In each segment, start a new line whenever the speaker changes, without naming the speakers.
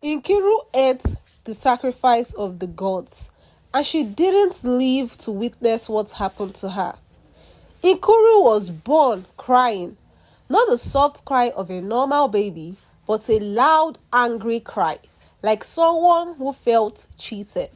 Nkiru ate the sacrifice of the gods, and she didn't live to witness what happened to her. Nkiru was born crying, not the soft cry of a normal baby, but a loud, angry cry, like someone who felt cheated.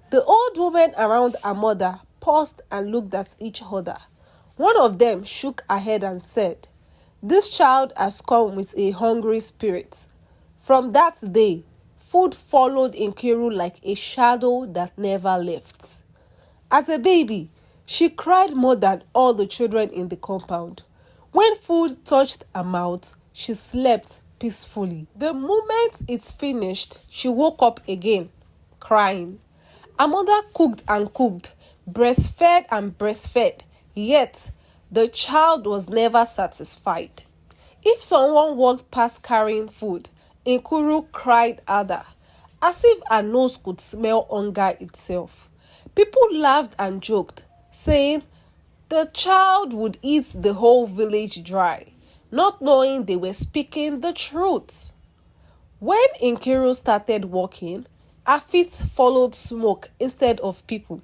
The old women around her mother paused and looked at each other. One of them shook her head and said, "This child has come with a hungry spirit." From that day, food followed Nkiru like a shadow that never left. As a baby, she cried more than all the children in the compound. When food touched her mouth, she slept peacefully. The moment it finished, she woke up again, crying. Her mother cooked and cooked, breastfed and breastfed, yet the child was never satisfied. If someone walked past carrying food, Nkiru cried harder, as if her nose could smell hunger itself. People laughed and joked, saying the child would eat the whole village dry, not knowing they were speaking the truth. When Nkiru started walking, her feet followed smoke instead of people.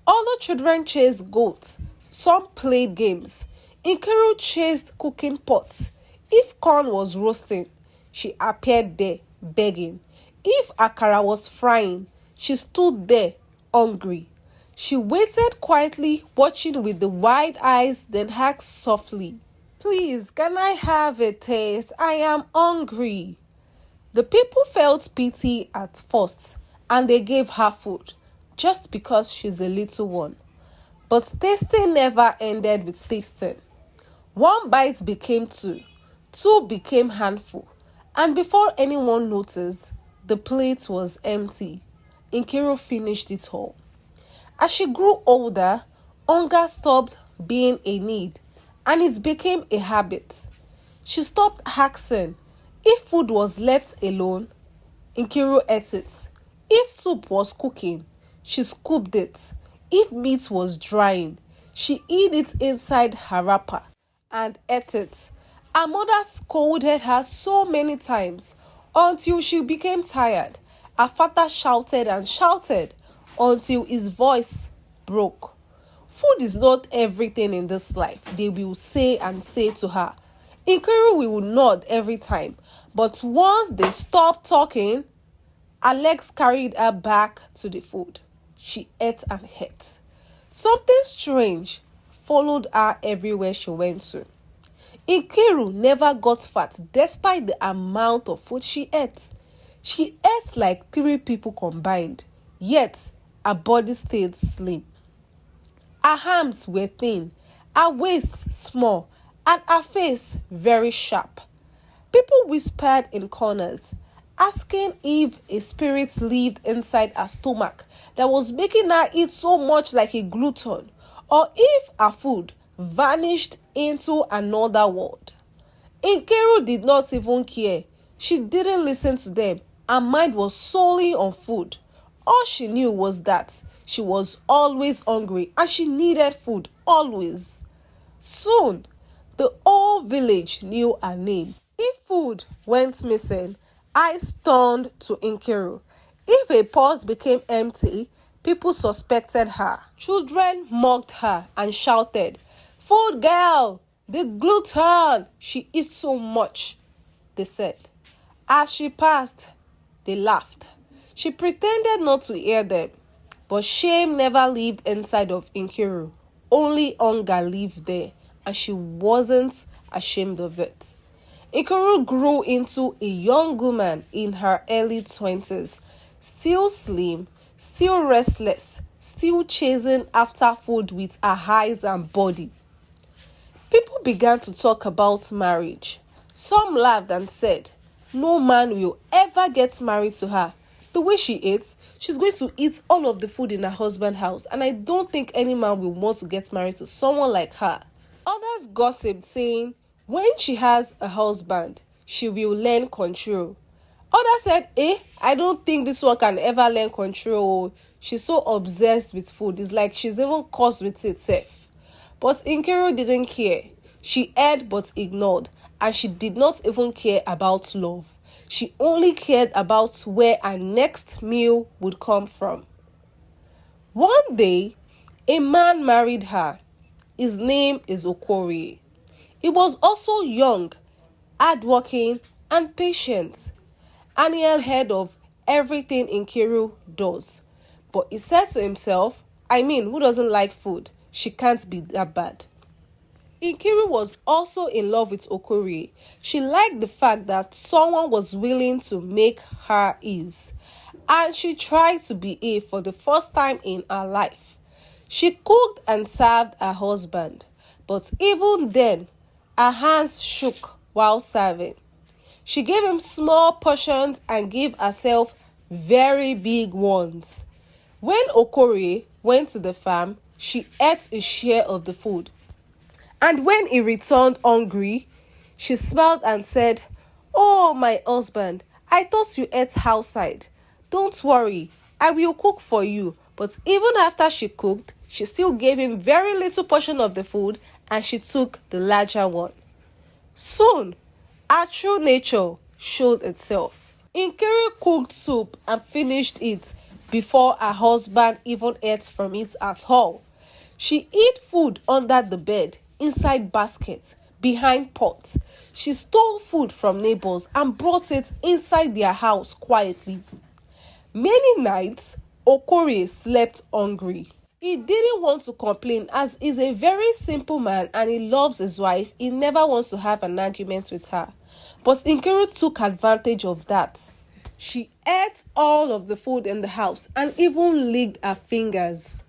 Other children chased goats, some played games. Nkiru chased cooking pots. If corn was roasting, she appeared there, begging. If akara was frying, she stood there, hungry. She waited quietly, watching with the wide eyes, then asked softly, "Please, can I have a taste? I am hungry." The people felt pity at first, and they gave her food, just because she's a little one. But tasting never ended with tasting. One bite became two, two became handful, and before anyone noticed, the plate was empty. Nkiru finished it all. As she grew older, hunger stopped being a need, and it became a habit. She stopped asking. If food was left alone, Nkiru ate it. If soup was cooking, she scooped it. If meat was drying, she hid it inside her wrapper and ate it. Her mother scolded her so many times until she became tired. Her father shouted and shouted until his voice broke. Food is not everything in this life, they will say and say to her. Nkiru will nod every time, but once they stopped talking, her legs carried her back to the food. She ate and ate. Something strange followed her everywhere she went to. Nkiru never got fat despite the amount of food she ate. She ate like 3 people combined, yet her body stayed slim. Her arms were thin, her waist small, and her face very sharp. People whispered in corners, asking if a spirit lived inside her stomach that was making her eat so much like a glutton, or if her food vanished into another world. Nkiru did not even care. She didn't listen to them. Her mind was solely on food. All she knew was that she was always hungry and she needed food always. Soon, the whole village knew her name. If food went missing, eyes turned to Nkiru. If a pot became empty, people suspected her. Children mocked her and shouted, "Food girl, the glutton, she eats so much," they said. As she passed, they laughed. She pretended not to hear them, but shame never lived inside of Nkiru. Only hunger lived there, and she wasn't ashamed of it. Okori grew into a young woman in her early 20s, still slim, still restless, still chasing after food with her eyes and body. People began to talk about marriage. Some laughed and said, "No man will ever get married to her. The way she eats, she's going to eat all of the food in her husband's house, and I don't think any man will want to get married to someone like her." Others gossiped, saying, when she has a husband, she will learn control. Others said, I don't think this one can ever learn control. She's so obsessed with food. It's like she's even cursed with itself. But Nkiru didn't care. She heard but ignored, and she did not even care about love. She only cared about where her next meal would come from. One day, a man married her. His name is Okori. He was also young, hardworking, and patient. And he has heard of everything Nkiru does. But he said to himself, who doesn't like food? She can't be that bad. Nkiru was also in love with Okori. She liked the fact that someone was willing to make her his. And she tried to behave for the first time in her life. She cooked and served her husband. But even then, her hands shook while serving. She gave him small portions and gave herself very big ones. When Okori went to the farm, she ate a share of the food. And when he returned hungry, she smiled and said, "Oh, my husband, I thought you ate outside. Don't worry, I will cook for you." But even after she cooked, she still gave him very little portion of the food and she took the larger one. Soon, her true nature showed itself. Nkiru cooked soup and finished it before her husband even ate from it at all. She hid food under the bed, inside baskets, behind pots. She stole food from neighbors and brought it inside their house quietly. Many nights, Okori slept hungry. He didn't want to complain as he's a very simple man and he loves his wife. He never wants to have an argument with her. But Nkiru took advantage of that. She ate all of the food in the house and even licked her fingers.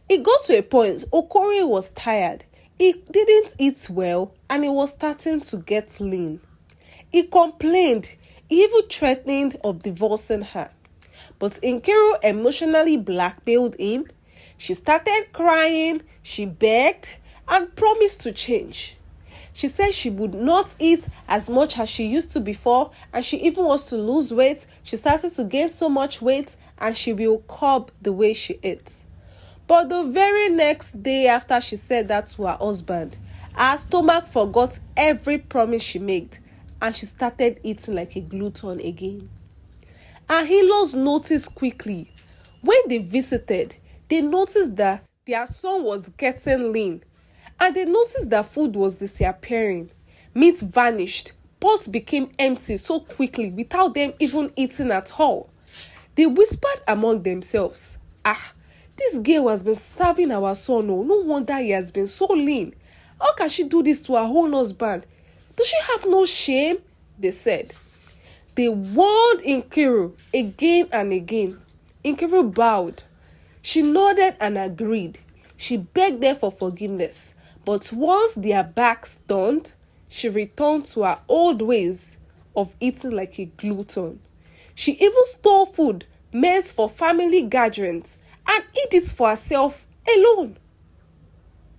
It got to a point Okori was tired. He didn't eat well and he was starting to get lean. He complained, even threatened of divorcing her. But Nkiru emotionally blackmailed him. She started crying, she begged, and promised to change. She said she would not eat as much as she used to before, and she even wants to lose weight. She started to gain so much weight, and she will curb the way she eats. But the very next day after she said that to her husband, her stomach forgot every promise she made, and she started eating like a glutton again. Her in-laws noticed quickly. When they visited, they noticed that their son was getting lean, and they noticed that food was disappearing. Meat vanished, pots became empty so quickly without them even eating at all. They whispered among themselves, this girl has been starving our son. No wonder he has been so lean. How can she do this to her own husband? Does she have no shame? They said. They warned Nkiru again and again. Nkiru bowed. She nodded and agreed. She begged them for forgiveness. But once their backs turned, she returned to her old ways of eating like a glutton. She even stole food meant for family gatherings and eat it for herself alone.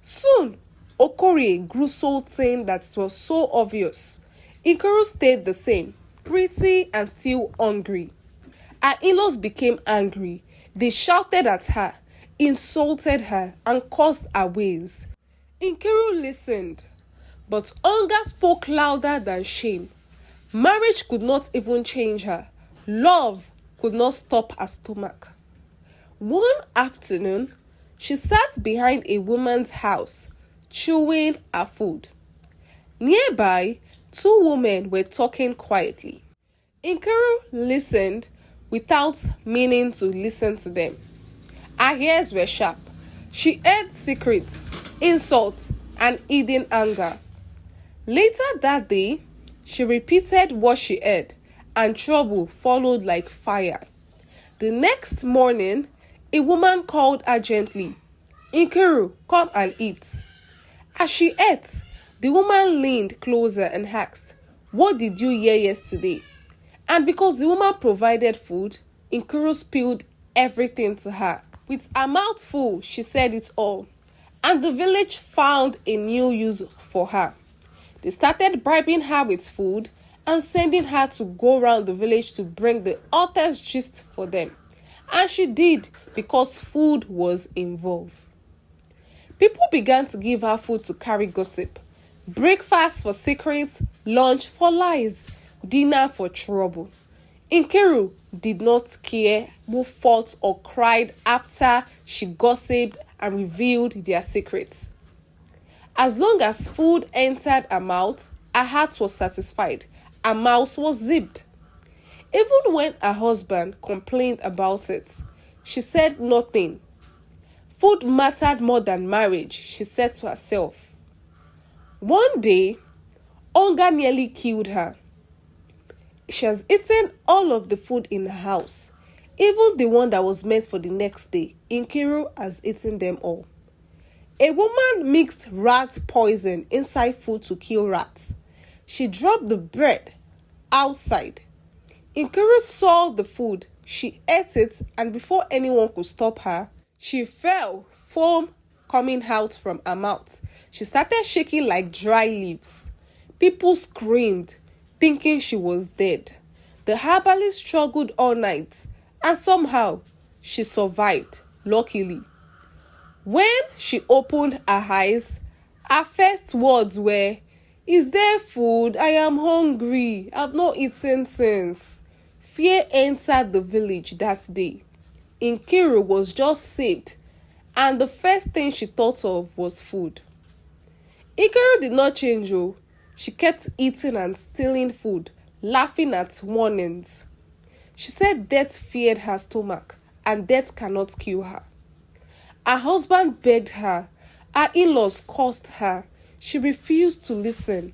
Soon, Okori grew so thin that it was so obvious. Nkiru stayed the same, pretty and still hungry. Her in-laws became angry. They shouted at her, insulted her, and cursed her ways. Nkiru listened, but hunger spoke louder than shame. Marriage could not even change her. Love could not stop her stomach. One afternoon, she sat behind a woman's house, chewing her food. Nearby, two women were talking quietly. Nkiru listened without meaning to listen to them. Her ears were sharp. She heard secrets, insults, and hidden anger. Later that day, she repeated what she heard, and trouble followed like fire. The next morning, a woman called her gently, "Nkiru, come and eat." As she ate, the woman leaned closer and asked, "What did you hear yesterday?" And because the woman provided food, Nkiru spilled everything to her. With her mouth full, she said it all. And the village found a new use for her. They started bribing her with food and sending her to go around the village to bring the hottest gist for them. And she did because food was involved. People began to give her food to carry gossip. Breakfast for secrets, lunch for lies. dinner for trouble. Nkiru did not care who fought or cried after she gossiped and revealed their secrets. As long as food entered her mouth, her heart was satisfied, her mouth was zipped. Even when her husband complained about it, she said nothing. Food mattered more than marriage, she said to herself. One day, hunger nearly killed her. She has eaten all of the food in her house, even the one that was meant for the next day. Nkiru has eaten them all. A woman mixed rat poison inside food to kill rats. She dropped the bread outside. Nkiru saw the food. She ate it, and before anyone could stop her, she fell, foam coming out from her mouth. She started shaking like dry leaves. People screamed, thinking she was dead. The herbalist struggled all night, and somehow she survived, luckily. When she opened her eyes, her first words were, "Is there food? I am hungry. I've not eaten since." Fear entered the village that day. Nkiru was just saved, and the first thing she thought of was food. Nkiru did not change. She kept eating and stealing food, laughing at warnings. She said death feared her stomach, and death cannot kill her. Her husband begged her. Her in-laws cursed her. She refused to listen.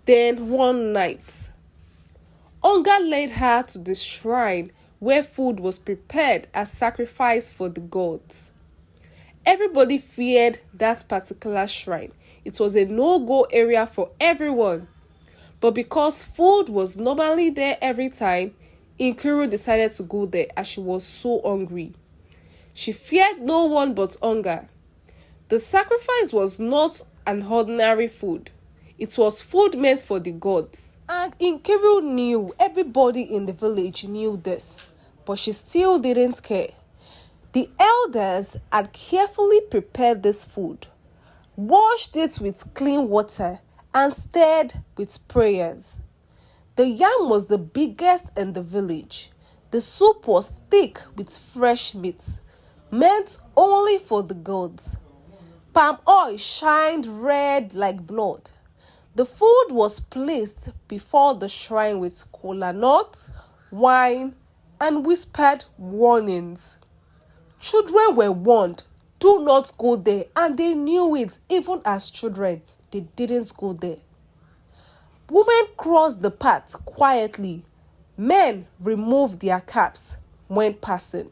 Then one night, hunger led her to the shrine where food was prepared as sacrifice for the gods. Everybody feared that particular shrine. It was a no-go area for everyone. But because food was normally there every time, Nkiru decided to go there as she was so hungry. She feared no one but hunger. The sacrifice was not an ordinary food. It was food meant for the gods. And Nkiru knew, everybody in the village knew this, but she still didn't care. The elders had carefully prepared this food, washed it with clean water, and stirred with prayers. The yam was the biggest in the village. The soup was thick with fresh meat, meant only for the gods. Palm oil shined red like blood. The food was placed before the shrine with kola nuts, wine, and whispered warnings. Children were warned, do not go there, and they knew it. Even as children, they didn't go there. Women crossed the path quietly. Men removed their caps when passing.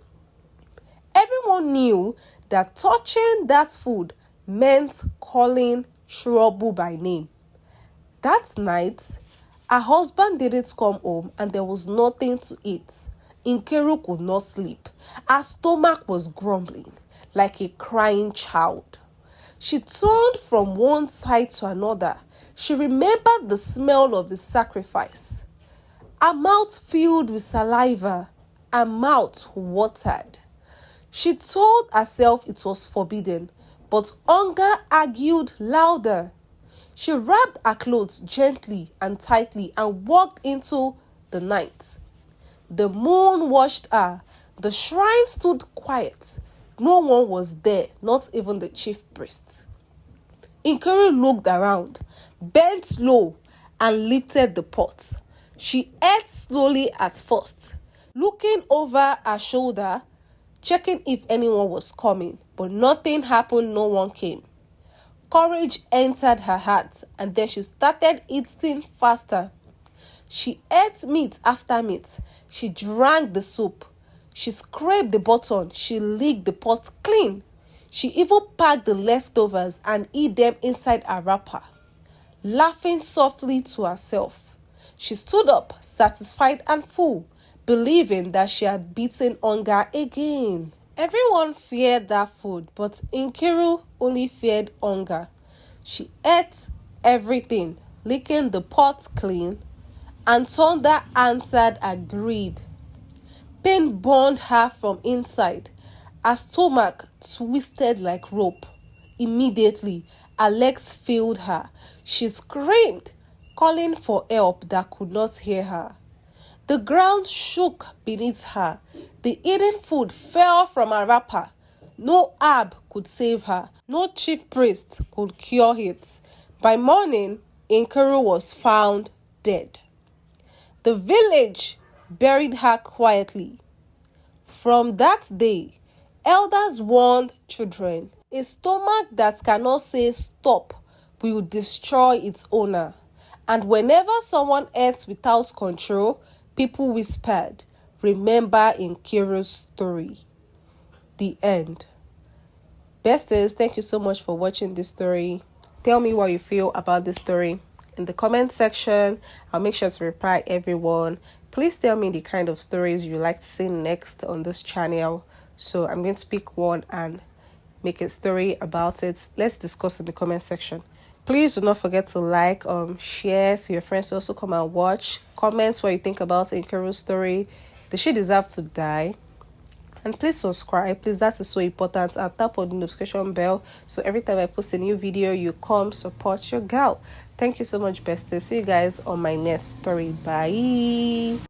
Everyone knew that touching that food meant calling trouble by name. That night, her husband didn't come home and there was nothing to eat. Nkiru could not sleep. Her stomach was grumbling like a crying child. She turned from one side to another. She remembered the smell of the sacrifice. Her mouth filled with saliva. Her mouth watered. She told herself it was forbidden, but hunger argued louder. She wrapped her clothes gently and tightly and walked into the night. The moon watched her. The shrine stood quiet. No one was there, not even the chief priest. Nkiru looked around, bent low, and lifted the pot. She ate slowly at first, looking over her shoulder, checking if anyone was coming, but nothing happened, no one came. Courage entered her heart, and then she started eating faster. She ate meat after meat. She drank the soup. She scraped the bottom. She licked the pot clean. She even packed the leftovers and hid them inside a wrapper. Laughing softly to herself, she stood up, satisfied and full, believing that she had beaten hunger again. Everyone feared that food, but Nkiru only feared hunger. She ate everything, licking the pot clean, and Thunder answered agreed. Pain burned her from inside. Her stomach twisted like rope. Immediately, her legs failed her. She screamed, calling for help that could not hear her. The ground shook beneath her. The hidden food fell from her wrapper. No herb could save her. No chief priest could cure it. By morning, Nkiru was found dead. The village buried her quietly. From that day, elders warned children, a stomach that cannot say stop will destroy its owner. And whenever someone ate without control, people whispered, remember Nkiru's story. The end. Besties, thank you so much for watching this story. Tell me what you feel about this story in the comment section. I'll make sure to reply everyone. Please tell me the kind of stories you like to see next on this channel. So I'm going to pick one and make a story about it. Let's discuss in the comment section. Please do not forget to like, share to your friends to also come and watch. Comment what you think about Nkiru's story. Does she deserve to die? And please subscribe. Please, that is so important. And tap on the notification bell so every time I post a new video, you come support your girl. Thank you so much, besties. See you guys on my next story. Bye.